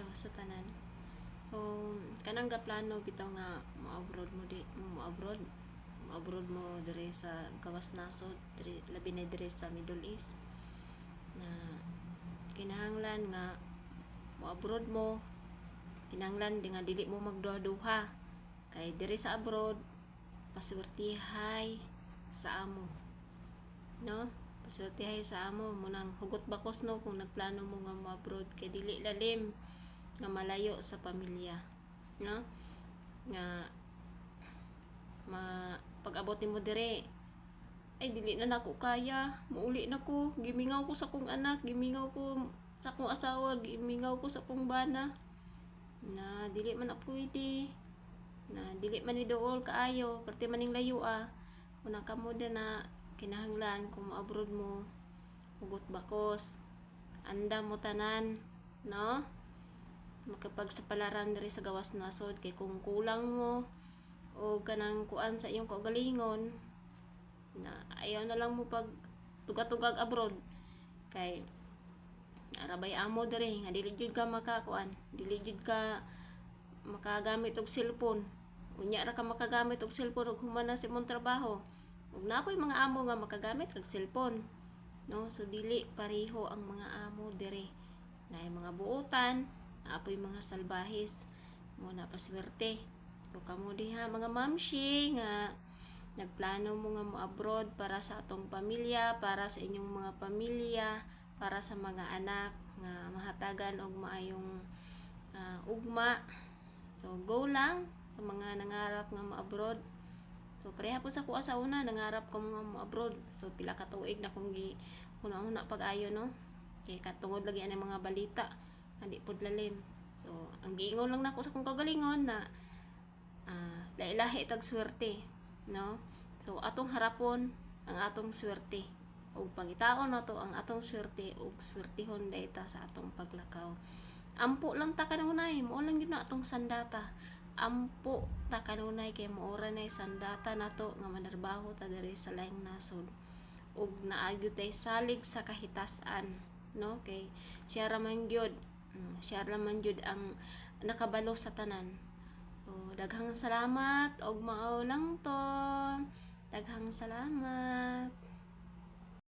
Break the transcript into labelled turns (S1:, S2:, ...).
S1: kabalo sa tanan. O kanang gaplano bitaw nga mo-abroad mo di mo-abroad mo dire sa gawas nasod, dire labi na dire sa Middle East na kinahanglan nga mo-abroad mo, kinahanglan di nga dili mo magduha-duha kay dire sa abroad paswertihay sa amo, no? Paswertihay sa amo munang hugot bakos no kung nagplano mo nga mo-abroad kay dili lalim nga malayo sa pamilya, no? Nga pag-abot nimo dire ay dili na nako kaya, muuli na ko, gimingaw ko sa kong anak, gimingaw ko sa kong asawa, gimingaw ko sa kong bana na dili man na pwede, na dili man ni dool kaayo perti maning layo una ka mo na kinahanglan kung abroad mo hugot bakos anda mo tanan, no? Makapagsapalaran diri sa gawas nasod kay kung kulang mo o kanang kuan sa iyong kaugalingon na ayaw na lang mo pag tugatugag abroad kay arabay amo diri nga dili jud ka makakuan, dili jud ka makagamit og cellphone, unya ra ka makagamit og cellphone ug human na sa imong trabaho ug napoy mga amo nga makagamit og cellphone, no? So dili pareho ang mga amo diri, na mga buotan, apoy mga salbahis mo na paswerte. So kamo diha mga mamshi nga nagplano mo nga mo abroad para sa atong pamilya, para sa inyong mga pamilya, para sa mga anak nga mahatagan og maayong ugma. So go lang sa mga nangarap nga mo abroad. So pareha po sa kuha sa una nangarap ko nga mo abroad. So pila ka tuig na kong gi una pag-ayo, no? Kay katungod lagi ani mga balita andi pud lalim. So ang giingon lang nako sa kong kagalingon na lahi-lahi tag swerte, no? So atong harapon ang atong swerte ug pangitaon nato ang atong swerte ug swertehon dayta sa atong paglakaw. Ampo lang ta kanunay, mao lang gyud na atong sandata. Ampo ta kanunay kay moora nay sandata nato nga manarbaho ta diri sa laing nasod ug naagyo tay salig sa kahitasan, no? Kay siya ra man gyud ang nakabalo sa tanan. So daghang salamat og mao lang to. Daghang salamat.